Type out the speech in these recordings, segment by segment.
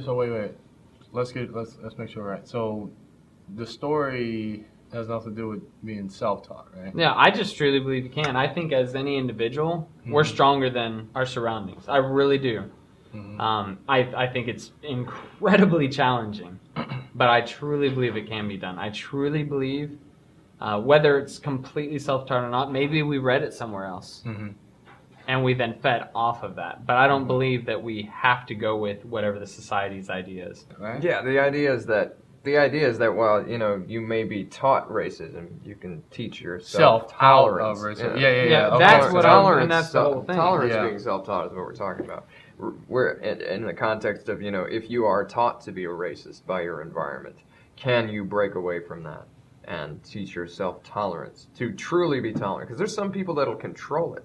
So wait. Let's make sure we're right. So the story has nothing to do with being self-taught, right? Yeah, I just truly believe you can. I think as any individual, we're stronger than our surroundings. I really do. I think it's incredibly challenging, but I truly believe it can be done. I truly believe, whether it's completely self-taught or not, maybe we read it somewhere else. And we then fed off of that. But I don't believe that we have to go with whatever the society's idea is. Right? Yeah, the idea is that while you may be taught racism, you can teach yourself tolerance. Yeah. That's what and that's the whole thing. Tolerance being self-taught is what we're talking about. We're in the context of if you are taught to be a racist by your environment, can you break away from that and teach yourself tolerance to truly be tolerant? Because there's some people that'll control it.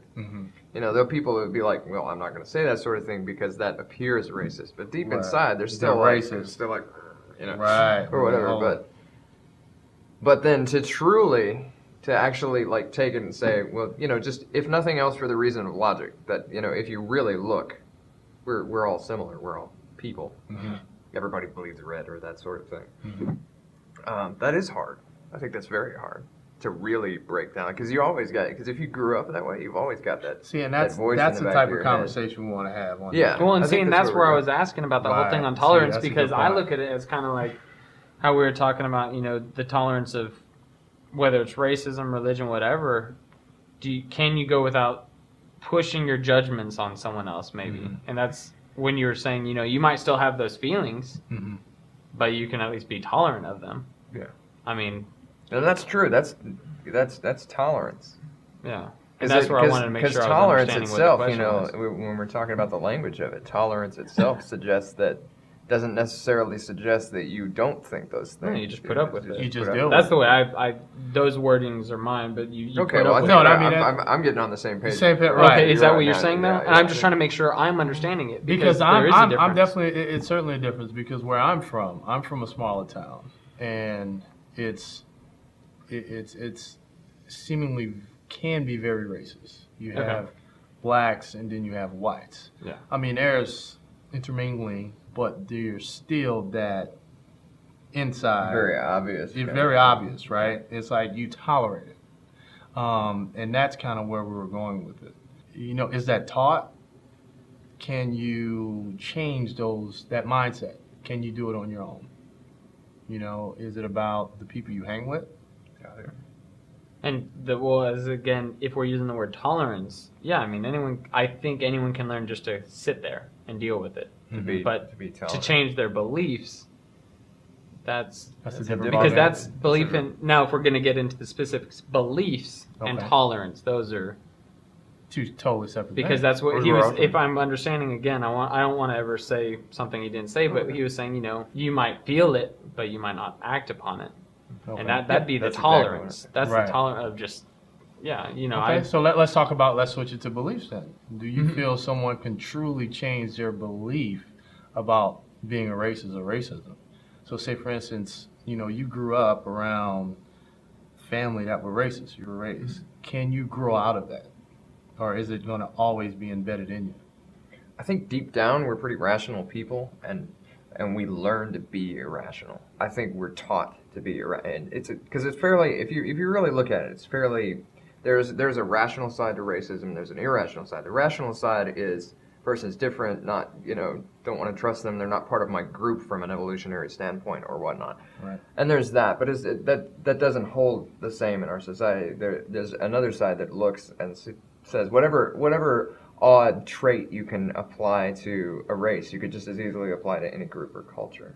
There are people that would be like, well, I'm not going to say that sort of thing because that appeers racist. But deep inside, they're still racist. Still like, right, or whatever. But then to actually like take it and say, well, just if nothing else for the reason of logic, that if you really look, we're all similar. We're all people. Everybody bleeds red or that sort of thing. That is hard. I think that's very hard to really break down, because you always got it. Because if you grew up that way, you've always got that. See, and that's the type of conversation we want to have. Well, and that's where I was asking about the whole thing on tolerance, because I look at it as kind of like how we were talking about, the tolerance of whether it's racism, religion, whatever. Can you go without pushing your judgments on someone else, maybe? And that's when you were saying, you might still have those feelings, but you can at least be tolerant of them. Yeah. I mean. And that's true. That's tolerance. Yeah. And that's where I wanted to make sure I was understanding itself, what the question was. when we're talking about the language of it, tolerance itself doesn't necessarily suggest that you don't think those things. No, you just put up with it. You just deal with it. That's the way I those wordings are mine, but you okay, put well, up with it. I'm getting on the same page. Right. Okay, is that what you're saying now? And I'm just trying to make sure I'm understanding it. Because I'm definitely, it's certainly a difference, because where I'm from a smaller town, and it's seemingly can be very racist. You have blacks and then you have whites. Yeah. I mean, there's intermingling, but there's still that inside. Very obvious. It's very obvious, right? It's like you tolerate it. And that's kind of where we were going with it. Is that taught? Can you change that mindset? Can you do it on your own? Is it about the people you hang with? And again, if we're using the word tolerance, I mean, I think anyone can learn just to sit there and deal with it. To change their beliefs, that's a different, because that's belief in. Now, if we're going to get into the specifics, beliefs and tolerance, those are two totally separate. Because that's what he was. If I'm understanding again, I don't want to ever say something he didn't say, but he was saying, you might feel it, but you might not act upon it. And that'd be the tolerance. Exactly that's the tolerance of just, Okay, so let's switch it to beliefs then. Do you feel someone can truly change their belief about being a racist or racism? So say, for instance, you grew up around family that were racist, you were raised. Can you grow out of that? Or is it going to always be embedded in you? I think deep down we're pretty rational people, and we learn to be irrational. I think we're taught to be irrational, and because it's fairly. If you really look at it, it's fairly. There's a rational side to racism. There's an irrational side. The rational side is person's different. Not don't want to trust them. They're not part of my group from an evolutionary standpoint or whatnot. Right. And there's that, but that doesn't hold the same in our society. There's another side that looks and says whatever odd trait you can apply to a race, you could just as easily apply to any group or culture.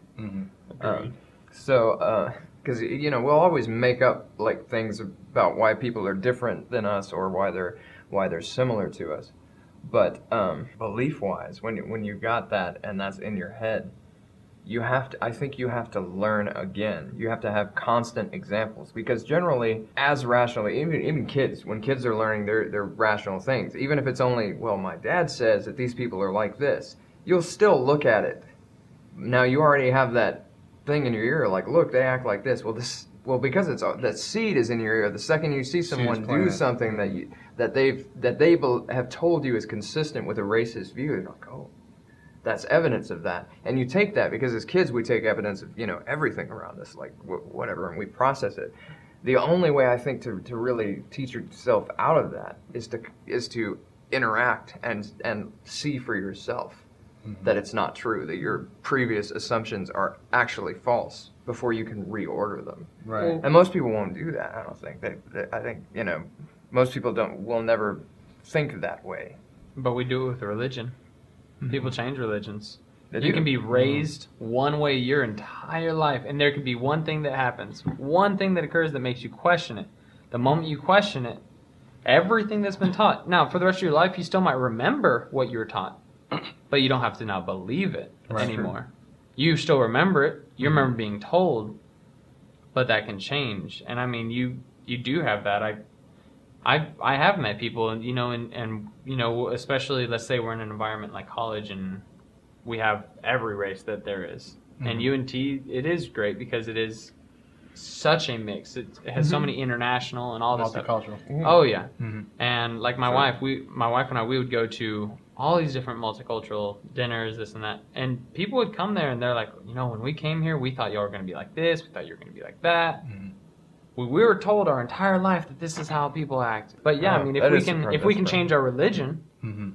Agreed. Because we'll always make up like things about why people are different than us or why they're similar to us. But belief-wise, when you got that and that's in your head, I think you have to learn again. You have to have constant examples, because generally, as rationally, even kids, when kids are learning their rational things, even if it's only, well, my dad says that these people are like this, you'll still look at it. Now you already have that thing in your ear, like, look, they act like this. Because that seed is in your ear. The second you see someone do something that they have told you is consistent with a racist view, you're like, oh, that's evidence of that. And you take that, because as kids we take evidence of everything around us, like whatever, and we process it. The only way I think to really teach yourself out of that is to interact and see for yourself that it's not true, that your previous assumptions are actually false before you can reorder them. Right. And most people won't do that. I don't think. I think most people will never think that way. But we do it with religion. People change religions. You can be raised one way your entire life, and there could be one thing that happens, one thing that occurs that makes you question it. The moment you question it, everything that's been taught. Now, for the rest of your life, you still might remember what you were taught, but you don't have to now believe it anymore. You still remember it. You remember being told, but that can change. And I mean, you do have that. I have met people, and especially, let's say we're in an environment like college and we have every race that there is. And UNT, it is great because it is such a mix. It has so many international and all this stuff. Multicultural. Oh yeah. And like my wife and I, we would go to all these different multicultural dinners, this and that. And people would come there and they're like, when we came here, we thought y'all were going to be like this. We thought you were going to be like that. We were told our entire life that this is how people act. But yeah, I mean, if we can change our religion,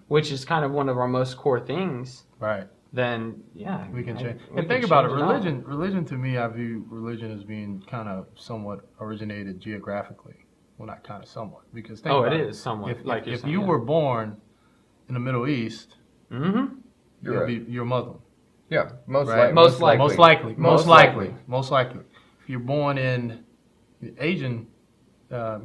which is kind of one of our most core things, right? Then yeah, we can change. And think about it, religion to me, I view religion as being kind of somewhat originated geographically. Well, not kind of, somewhat, because think about it is somewhat. If you were born in the Middle East, you're Muslim. Yeah, most likely. If you're born in the Asian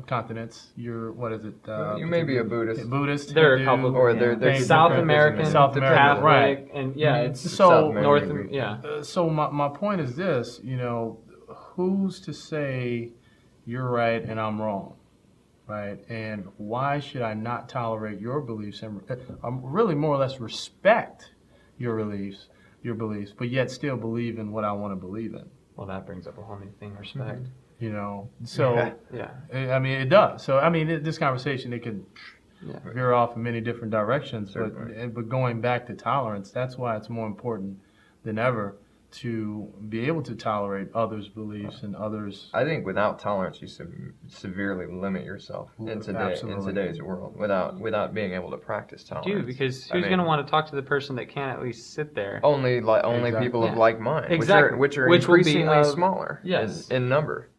continents, you're, what is it? You may be a Buddhist. There are a couple, or they're South American, Catholic, right? And yeah, it's so North. So my point is this: who's to say you're right and I'm wrong, right? And why should I not tolerate your beliefs and really more or less respect your beliefs, but yet still believe in what I want to believe in? Well, that brings up a whole new thing: respect. I mean, it does. So, I mean, this conversation, it could veer off in many different directions. But going back to tolerance, that's why it's more important than ever to be able to tolerate others' beliefs and others. I think without tolerance, you severely limit yourself in today's world without being able to practice tolerance. You do, because who's going to want to talk to the person that can't at least sit there? Only people of like mind, exactly. which are increasingly smaller in number.